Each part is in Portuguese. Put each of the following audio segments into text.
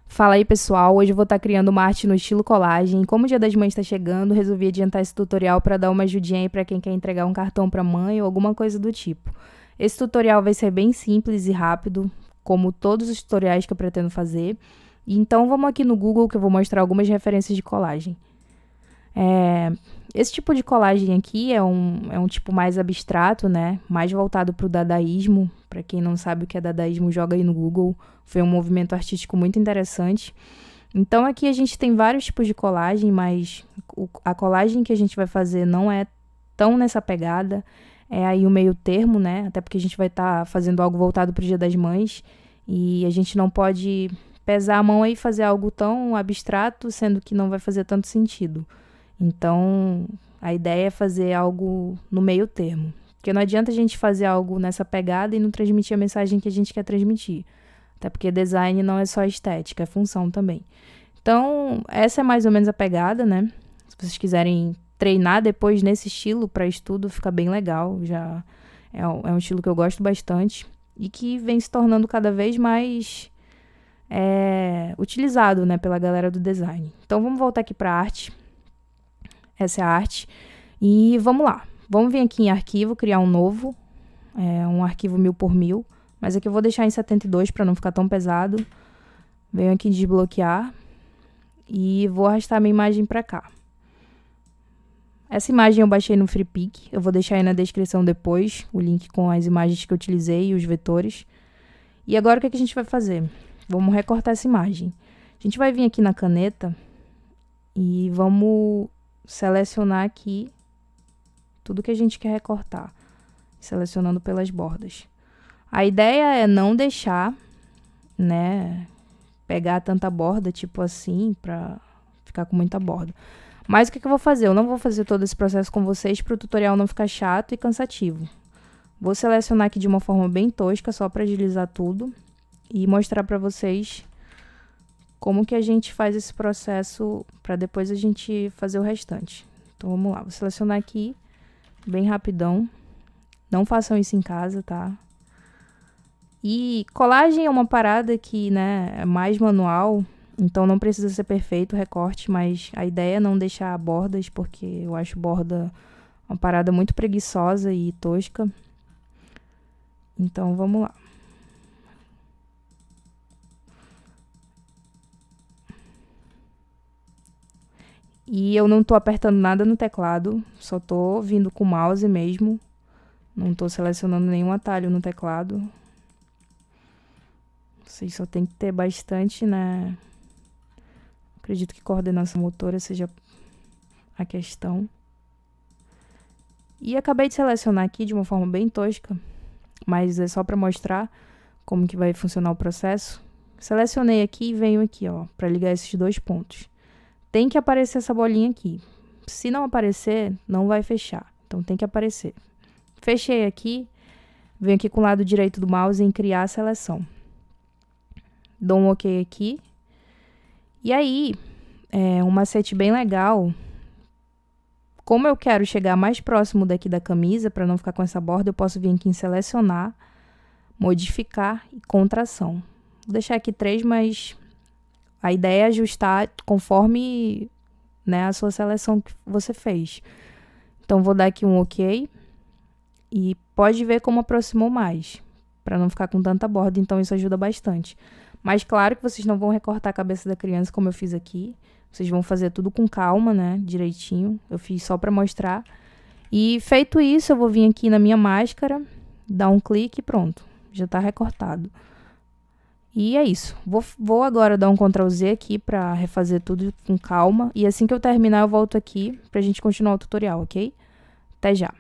Fala aí, pessoal, hoje eu vou estar criando uma arte no estilo colagem. Como o Dia das Mães está chegando, resolvi adiantar esse tutorial para dar uma ajudinha aí para quem quer entregar um cartão para mãe ou alguma coisa do tipo. Esse tutorial vai ser bem simples e rápido, como todos os tutoriais que eu pretendo fazer. Então vamos aqui no Google que eu vou mostrar algumas referências de colagem. Esse tipo de colagem aqui é um tipo mais abstrato, né? Mais voltado para o dadaísmo. Para quem não sabe o que é dadaísmo, joga aí no Google. Foi um movimento artístico muito interessante. Então aqui a gente tem vários tipos de colagem, mas a colagem que a gente vai fazer não é tão nessa pegada. É aí o meio termo, né? Até porque a gente vai estar fazendo algo voltado para o Dia das Mães. E a gente não pode pesar a mão aí e fazer algo tão abstrato, sendo que não vai fazer tanto sentido. Então, a ideia é fazer algo no meio termo. Porque não adianta a gente fazer algo nessa pegada e não transmitir a mensagem que a gente quer transmitir. Até porque design não é só estética, é função também. Então, essa é mais ou menos a pegada, né? Se vocês quiserem treinar depois nesse estilo para estudo, fica bem legal. Já é um estilo que eu gosto bastante e que vem se tornando cada vez mais utilizado, né, pela galera do design. Então, vamos voltar aqui para a arte. Essa é a arte. E vamos lá. Vamos vir aqui em arquivo, criar um novo. Um arquivo 1000 por 1000. Mas aqui eu vou deixar em 72 para não ficar tão pesado. Venho aqui em desbloquear. E vou arrastar minha imagem para cá. Essa imagem eu baixei no FreePic. Eu vou deixar aí na descrição depois o link com as imagens que eu utilizei e os vetores. E agora o que a gente vai fazer? Vamos recortar essa imagem. A gente vai vir aqui na caneta e vamos selecionar aqui tudo que a gente quer recortar, selecionando pelas bordas. A ideia é não deixar, né, pegar tanta borda, tipo assim, pra ficar com muita borda. Mas o que eu vou fazer? Eu não vou fazer todo esse processo com vocês para o tutorial não ficar chato e cansativo. Vou selecionar aqui de uma forma bem tosca, só para agilizar tudo e mostrar para vocês como que a gente faz esse processo para depois a gente fazer o restante. Então, vamos lá. Vou selecionar aqui, bem rapidão. Não façam isso em casa, tá? E colagem é uma parada que, né, é mais manual, então não precisa ser perfeito o recorte, mas a ideia é não deixar bordas, porque eu acho borda uma parada muito preguiçosa e tosca. Então, vamos lá. E eu não tô apertando nada no teclado, só tô vindo com o mouse mesmo. Não tô selecionando nenhum atalho no teclado. Vocês só tem que ter bastante, né? Acredito que coordenação motora seja a questão. E acabei de selecionar aqui de uma forma bem tosca, mas é só para mostrar como que vai funcionar o processo. Selecionei aqui e venho aqui, ó, para ligar esses dois pontos. Tem que aparecer essa bolinha aqui. Se não aparecer, não vai fechar. Então, tem que aparecer. Fechei aqui. Venho aqui com o lado direito do mouse em criar a seleção. Dou um OK aqui. E aí, um macete bem legal. Como eu quero chegar mais próximo daqui da camisa, para não ficar com essa borda, eu posso vir aqui em selecionar, modificar e contração. Vou deixar aqui 3, mas a ideia é ajustar conforme, né, a sua seleção que você fez. Então, vou dar aqui um OK. E pode ver como aproximou mais, para não ficar com tanta borda. Então, isso ajuda bastante. Mas, claro que vocês não vão recortar a cabeça da criança como eu fiz aqui. Vocês vão fazer tudo com calma, né, direitinho. Eu fiz só para mostrar. E, feito isso, eu vou vir aqui na minha máscara, dar um clique e pronto. Já está recortado. E é isso. Vou agora dar um Ctrl Z aqui para refazer tudo com calma. E assim que eu terminar, eu volto aqui pra gente continuar o tutorial, ok? Até já.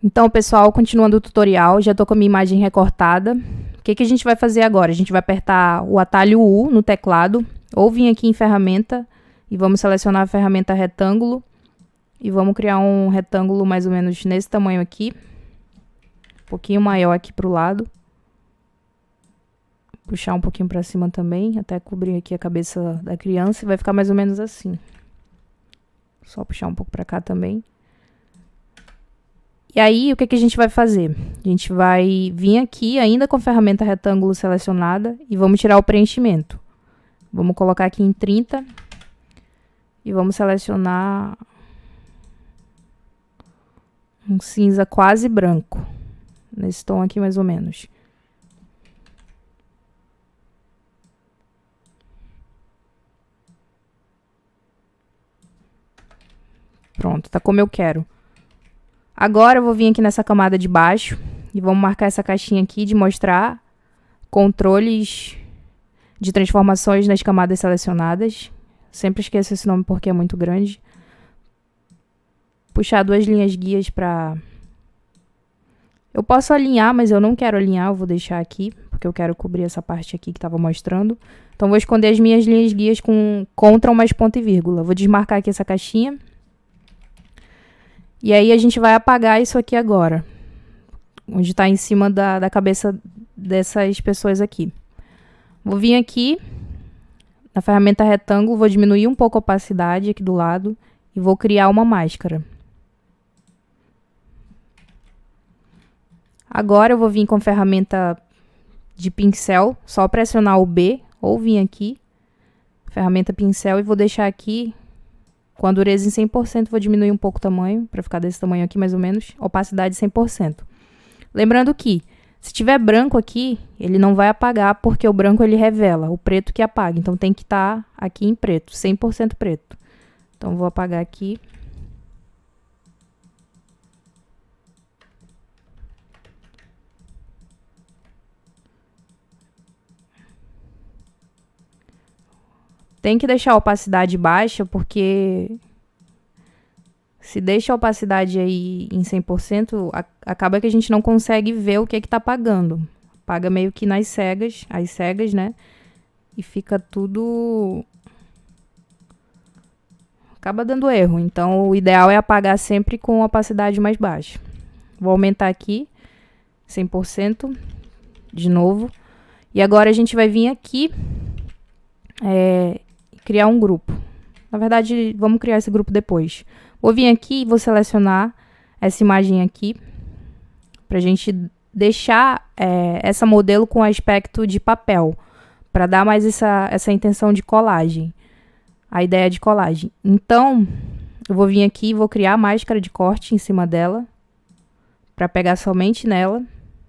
Então, pessoal, continuando o tutorial, já tô com a minha imagem recortada. O que a gente vai fazer agora? A gente vai apertar o atalho U no teclado, ou vir aqui em ferramenta e vamos selecionar a ferramenta retângulo. E vamos criar um retângulo mais ou menos nesse tamanho aqui. Um pouquinho maior aqui pro lado. Puxar um pouquinho para cima também, até cobrir aqui a cabeça da criança, e vai ficar mais ou menos assim. Só puxar um pouco para cá também. E aí, o que a gente vai fazer? A gente vai vir aqui, ainda com a ferramenta retângulo selecionada, e vamos tirar o preenchimento. Vamos colocar aqui em 30. E vamos selecionar um cinza quase branco. Nesse tom aqui, mais ou menos. Pronto, tá como eu quero. Agora eu vou vir aqui nessa camada de baixo e vamos marcar essa caixinha aqui de mostrar controles de transformações nas camadas selecionadas. Sempre esqueço esse nome porque é muito grande. Puxar 2 linhas guias para... Eu posso alinhar, mas eu não quero alinhar, eu vou deixar aqui, porque eu quero cobrir essa parte aqui que estava mostrando. Então, vou esconder as minhas linhas guias com Ctrl mais ponto e vírgula. Vou desmarcar aqui essa caixinha. E aí, a gente vai apagar isso aqui agora, onde está em cima da cabeça dessas pessoas aqui. Vou vir aqui, na ferramenta retângulo, vou diminuir um pouco a opacidade aqui do lado e vou criar uma máscara. Agora eu vou vir com a ferramenta de pincel, só pressionar o B ou vir aqui, ferramenta pincel, e vou deixar aqui com a dureza em 100%, vou diminuir um pouco o tamanho, para ficar desse tamanho aqui mais ou menos, opacidade 100%. Lembrando que, se tiver branco aqui, ele não vai apagar, porque o branco ele revela, o preto que apaga, então tem que estar aqui em preto, 100% preto. Então vou apagar aqui. Tem que deixar a opacidade baixa, porque se deixa a opacidade aí em 100%, acaba que a gente não consegue ver o que é que tá apagando. Apaga meio que nas cegas, as cegas, né? E fica tudo... acaba dando erro. Então, o ideal é apagar sempre com opacidade mais baixa. Vou aumentar aqui, 100%, de novo. E agora a gente vai vir aqui... criar um grupo. Na verdade, vamos criar esse grupo depois. Vou vir aqui e vou selecionar essa imagem aqui, pra gente deixar essa modelo com aspecto de papel, para dar mais essa intenção de colagem, a ideia de colagem. Então, eu vou vir aqui e vou criar a máscara de corte em cima dela, para pegar somente nela,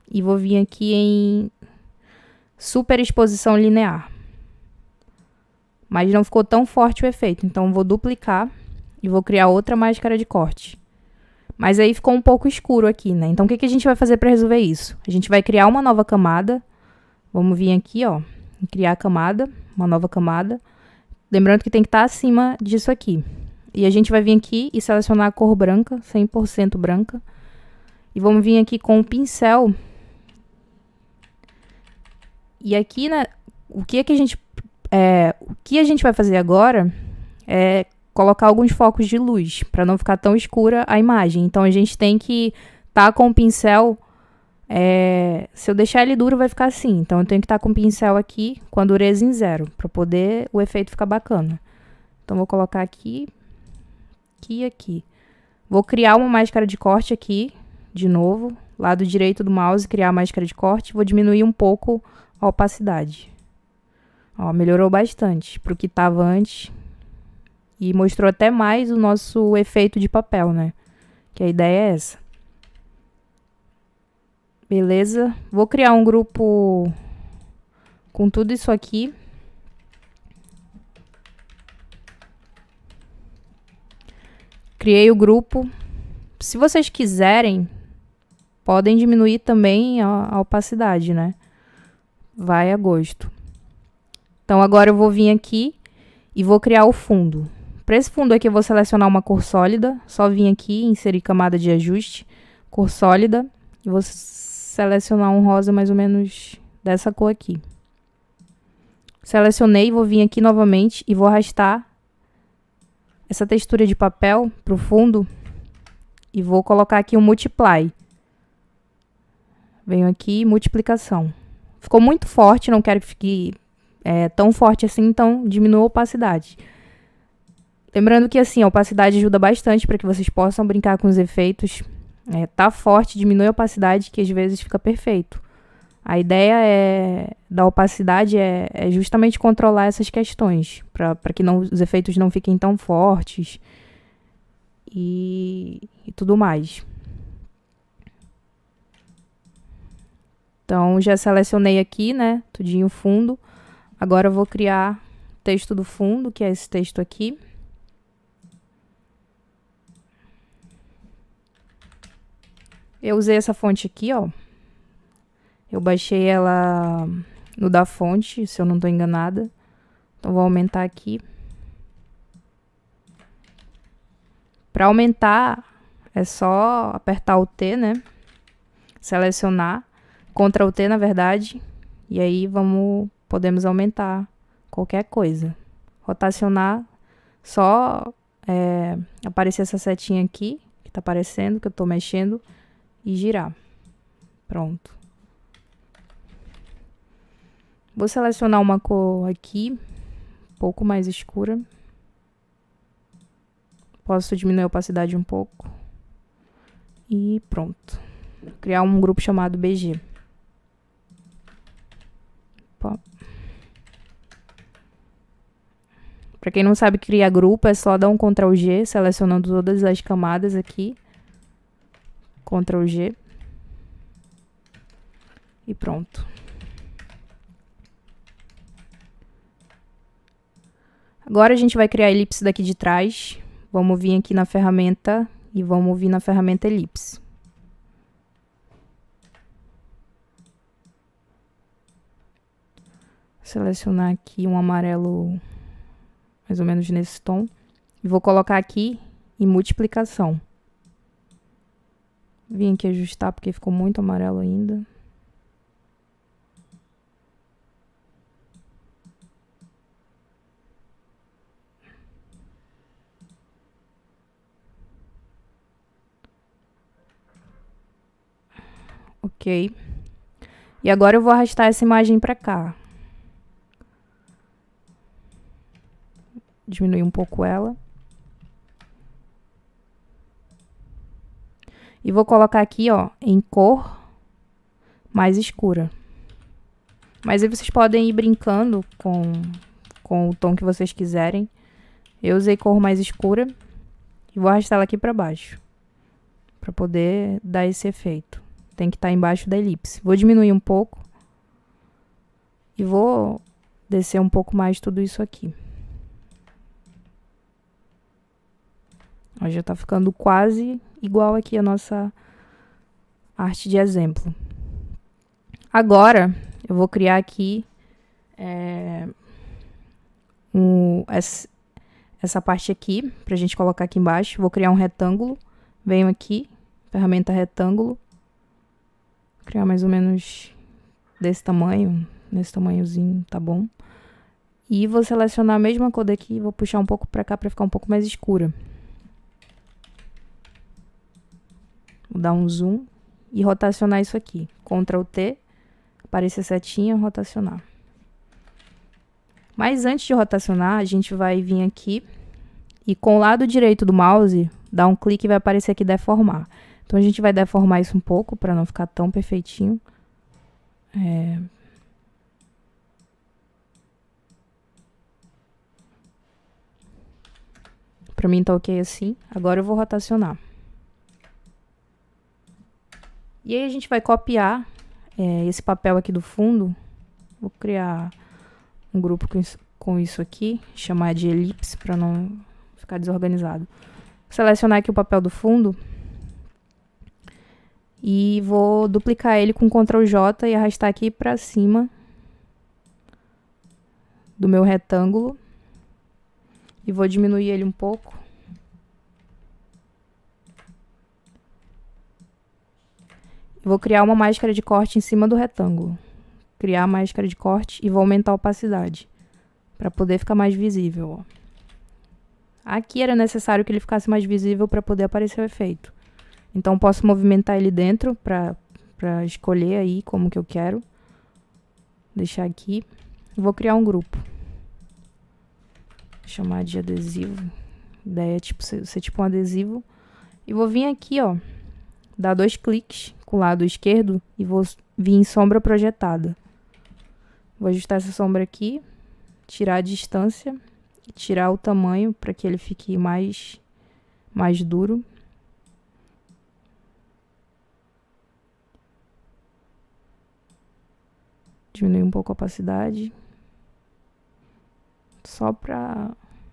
e vou vir aqui em superexposição linear. Mas não ficou tão forte o efeito, então vou duplicar e vou criar outra máscara de corte. Mas aí ficou um pouco escuro aqui, né? Então, o que a gente vai fazer para resolver isso? A gente vai criar uma nova camada. Vamos vir aqui, ó, e criar a camada, uma nova camada. Lembrando que tem que estar acima disso aqui. E a gente vai vir aqui e selecionar a cor branca, 100% branca. E vamos vir aqui com o pincel. E aqui, né, o que a gente vai fazer agora é colocar alguns focos de luz, para não ficar tão escura a imagem. Então, a gente tem que estar com o pincel... se eu deixar ele duro, vai ficar assim. Então, eu tenho que estar com o pincel aqui, com a dureza em 0, para poder o efeito ficar bacana. Então, vou colocar aqui, aqui e aqui. Vou criar uma máscara de corte aqui, de novo. Lado direito do mouse, criar a máscara de corte. Vou diminuir um pouco a opacidade. Ó, melhorou bastante para o que estava antes. E mostrou até mais o nosso efeito de papel, né? Que a ideia é essa. Beleza? Vou criar um grupo com tudo isso aqui. Criei o grupo. Se vocês quiserem, podem diminuir também a opacidade, né? Vai a gosto. Então, agora eu vou vir aqui e vou criar o fundo. Para esse fundo aqui, eu vou selecionar uma cor sólida. Só vir aqui, inserir camada de ajuste, cor sólida. E vou selecionar um rosa mais ou menos dessa cor aqui. Selecionei, vou vir aqui novamente e vou arrastar essa textura de papel para o fundo. E vou colocar aqui um multiply. Venho aqui, multiplicação. Ficou muito forte, não quero que fique... tão forte assim, então diminua a opacidade. Lembrando que assim, a opacidade ajuda bastante para que vocês possam brincar com os efeitos. Tá forte, diminui a opacidade, que às vezes fica perfeito. A ideia da opacidade é justamente controlar essas questões, para que os efeitos não fiquem tão fortes e tudo mais. Então, já selecionei aqui, né, tudinho o fundo. Agora eu vou criar o texto do fundo, que é esse texto aqui. Eu usei essa fonte aqui, ó. Eu baixei ela no da fonte, se eu não estou enganada. Então, vou aumentar aqui. Para aumentar, é só apertar o T, né? Selecionar. Ctrl T, na verdade. E aí, podemos aumentar qualquer coisa. Rotacionar, só aparecer essa setinha aqui, que está aparecendo, que eu estou mexendo, e girar. Pronto. Vou selecionar uma cor aqui, um pouco mais escura. Posso diminuir a opacidade um pouco. E pronto. Vou criar um grupo chamado BG. Para quem não sabe criar grupo, é só dar um Ctrl G, selecionando todas as camadas aqui. Ctrl G. E pronto. Agora a gente vai criar a elipse daqui de trás. Vamos vir aqui na ferramenta e vamos vir na ferramenta elipse. Selecionar aqui um amarelo mais ou menos nesse tom. E vou colocar aqui em multiplicação. Vim aqui ajustar porque ficou muito amarelo ainda. Ok. E agora eu vou arrastar essa imagem para cá. Diminuir um pouco ela. E vou colocar aqui, ó, em cor mais escura. Mas aí vocês podem ir brincando com o tom que vocês quiserem. Eu usei cor mais escura. E vou arrastar ela aqui para baixo. Para poder dar esse efeito. Tem que estar embaixo da elipse. Vou diminuir um pouco. E vou descer um pouco mais tudo isso aqui. Ó, já tá ficando quase igual aqui a nossa arte de exemplo. Agora, eu vou criar aqui essa parte aqui, pra gente colocar aqui embaixo. Vou criar um retângulo. Venho aqui, ferramenta retângulo. Vou criar mais ou menos desse tamanho, nesse tamanhozinho, tá bom? E vou selecionar a mesma cor daqui e vou puxar um pouco pra cá pra ficar um pouco mais escura. Vou dar um zoom e rotacionar isso aqui. Ctrl T, aparecer a setinha, rotacionar. Mas antes de rotacionar, a gente vai vir aqui e com o lado direito do mouse, dar um clique e vai aparecer aqui deformar. Então a gente vai deformar isso um pouco para não ficar tão perfeitinho. Para mim tá ok assim. Agora eu vou rotacionar. E aí a gente vai copiar esse papel aqui do fundo. Vou criar um grupo com isso aqui, chamar de elipse para não ficar desorganizado. Vou selecionar aqui o papel do fundo e vou duplicar ele com Ctrl J e arrastar aqui para cima do meu retângulo e vou diminuir ele um pouco. Vou criar uma máscara de corte em cima do retângulo. Criar a máscara de corte e vou aumentar a opacidade para poder ficar mais visível, ó. Aqui era necessário que ele ficasse mais visível para poder aparecer o efeito. Então posso movimentar ele dentro para escolher aí como que eu quero. Deixar aqui. Vou criar um grupo. Vou chamar de adesivo. A ideia é ser tipo um adesivo. E vou vir aqui, ó, dar 2 cliques com o lado esquerdo e vou vir em sombra projetada. Vou ajustar essa sombra aqui, tirar a distância, tirar o tamanho para que ele fique mais duro. Diminuir um pouco a opacidade. Só para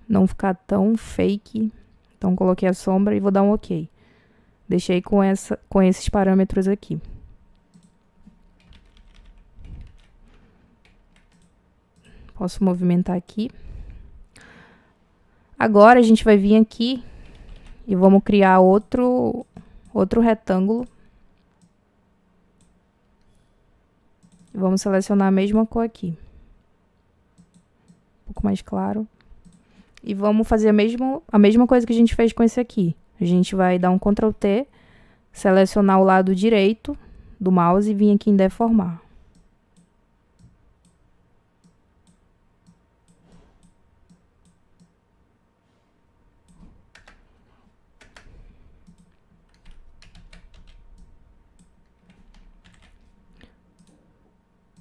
não ficar tão fake. Então coloquei a sombra e vou dar um OK. Deixei com esses parâmetros aqui. Posso movimentar aqui. Agora a gente vai vir aqui e vamos criar outro retângulo. Vamos selecionar a mesma cor aqui. Um pouco mais claro. E vamos fazer a mesma coisa que a gente fez com esse aqui. A gente vai dar um Ctrl T, selecionar o lado direito do mouse e vir aqui em deformar.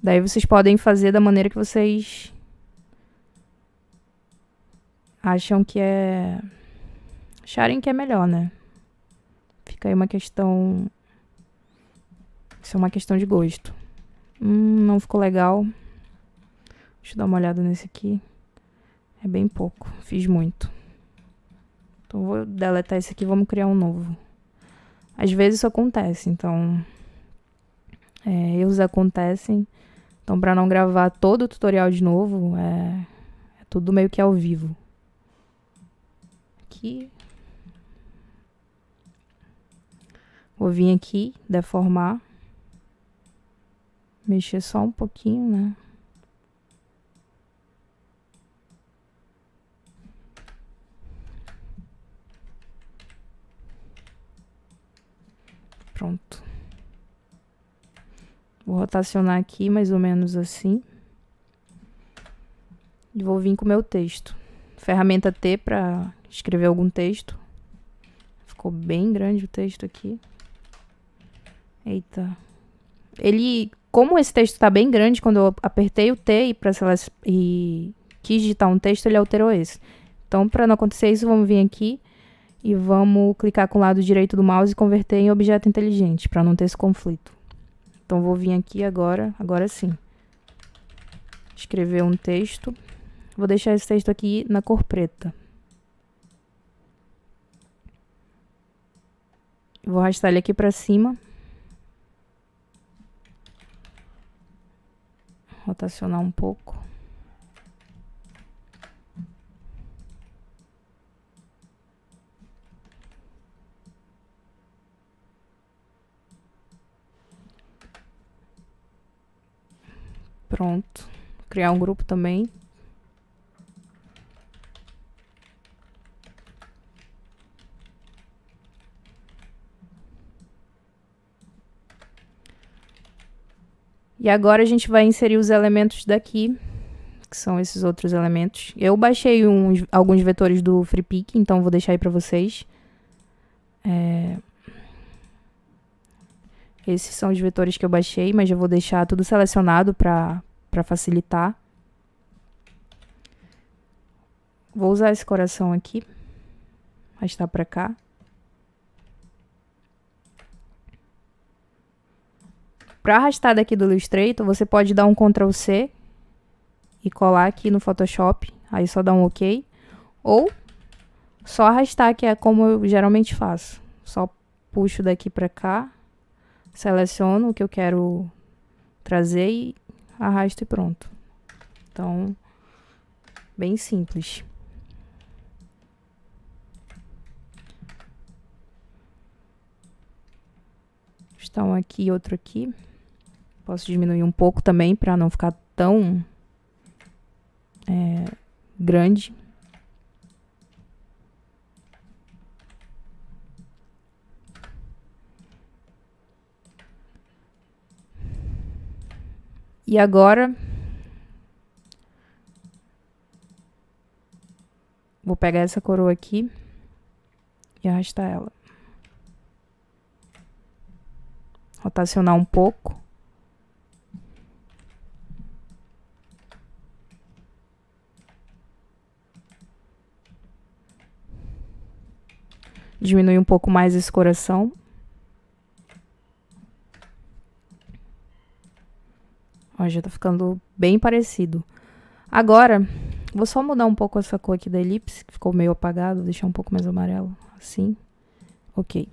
Daí vocês podem fazer da maneira que vocês acharem que é melhor, né? Fica aí uma questão... Isso é uma questão de gosto. Não ficou legal. Deixa eu dar uma olhada nesse aqui. É bem pouco. Fiz muito. Então vou deletar esse aqui e vamos criar um novo. Às vezes isso acontece, então... erros acontecem. Então, para não gravar todo o tutorial de novo, é tudo meio que ao vivo. Aqui. Vou vir aqui, deformar. Mexer só um pouquinho, né? Pronto. Vou rotacionar aqui mais ou menos assim. E vou vir com o meu texto. Ferramenta T para escrever algum texto. Ficou bem grande o texto aqui. Eita. Como esse texto está bem grande, quando eu apertei o T e quis digitar um texto, ele alterou esse. Então, para não acontecer isso, vamos vir aqui e vamos clicar com o lado direito do mouse e converter em objeto inteligente, para não ter esse conflito. Então, vou vir aqui agora sim. Escrever um texto. Vou deixar esse texto aqui na cor preta. Vou arrastar ele aqui para cima. Rotacionar um pouco. Pronto. Criar um grupo também. E agora a gente vai inserir os elementos daqui, que são esses outros elementos. Eu baixei alguns vetores do FreePik, então vou deixar aí para vocês. Esses são os vetores que eu baixei, mas eu vou deixar tudo selecionado para facilitar. Vou usar esse coração aqui, arrastar para cá. Para arrastar daqui do Illustrator, você pode dar um Ctrl C e colar aqui no Photoshop, aí só dá um OK. Ou só arrastar, que é como eu geralmente faço. Só puxo daqui para cá, seleciono o que eu quero trazer e arrasto e pronto. Então, bem simples. Está um aqui e outro aqui. Posso diminuir um pouco também para não ficar tão grande. E agora vou pegar essa coroa aqui e arrastar ela. Rotacionar um pouco. Diminuir um pouco mais esse coração. Ó, já tá ficando bem parecido. Agora, vou só mudar um pouco essa cor aqui da elipse, que ficou meio apagado, deixar um pouco mais amarelo, assim. Ok.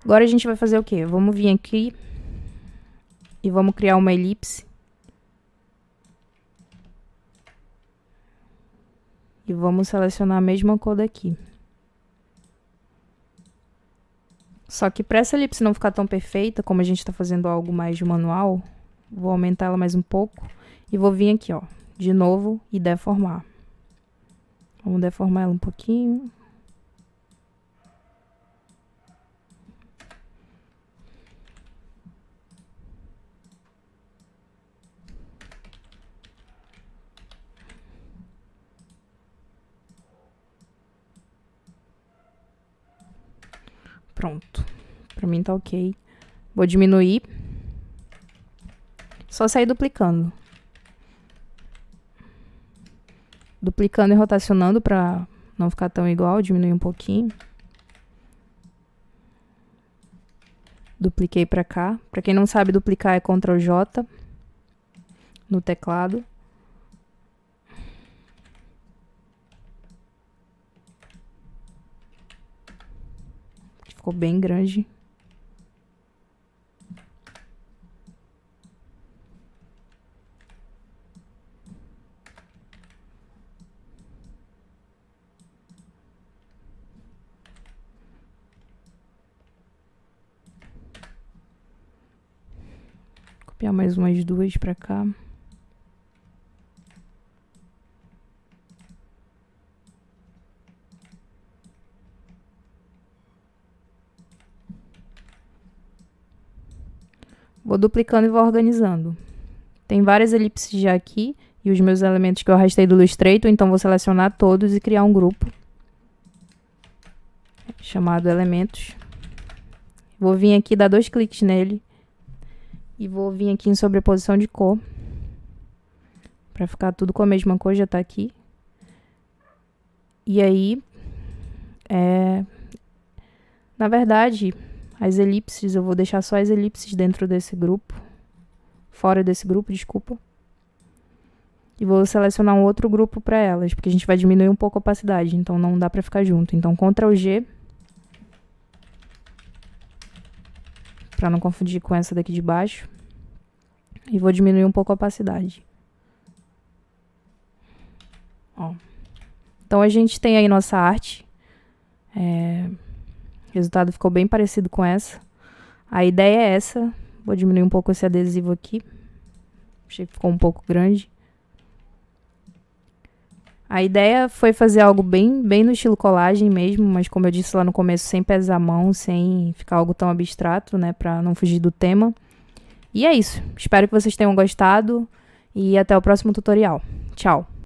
Agora a gente vai fazer o quê? Vamos vir aqui e vamos criar uma elipse. E vamos selecionar a mesma cor daqui. Só que para essa elipse não ficar tão perfeita, como a gente está fazendo algo mais de manual, vou aumentar ela mais um pouco e vou vir aqui, ó, de novo e deformar. Vamos deformar ela um pouquinho. Pronto. Pra mim tá ok. Vou diminuir. Só sair duplicando. Duplicando e rotacionando pra não ficar tão igual. Diminuir um pouquinho. Dupliquei pra cá. Pra quem não sabe, duplicar é Ctrl J no teclado. Ficou bem grande. Copiar mais umas duas pra cá. Vou duplicando e vou organizando. Tem várias elipses já aqui. E os meus elementos que eu arrastei do Illustrator. Então, vou selecionar todos e criar um grupo. Chamado Elementos. Vou vir aqui, dar 2 cliques nele. E vou vir aqui em sobreposição de cor. Pra ficar tudo com a mesma cor, já tá aqui. E aí, na verdade, as elipses, eu vou deixar só as elipses dentro desse grupo. Fora desse grupo, desculpa. E vou selecionar um outro grupo para elas, porque a gente vai diminuir um pouco a opacidade, então não dá para ficar junto. Então, Ctrl G. Para não confundir com essa daqui de baixo. E vou diminuir um pouco a opacidade. Ó. Então, a gente tem aí nossa arte. O resultado ficou bem parecido com essa. A ideia é essa. Vou diminuir um pouco esse adesivo aqui. Achei que ficou um pouco grande. A ideia foi fazer algo bem no estilo colagem mesmo, mas como eu disse lá no começo, sem pesar a mão, sem ficar algo tão abstrato, né, pra não fugir do tema. E é isso. Espero que vocês tenham gostado e até o próximo tutorial. Tchau!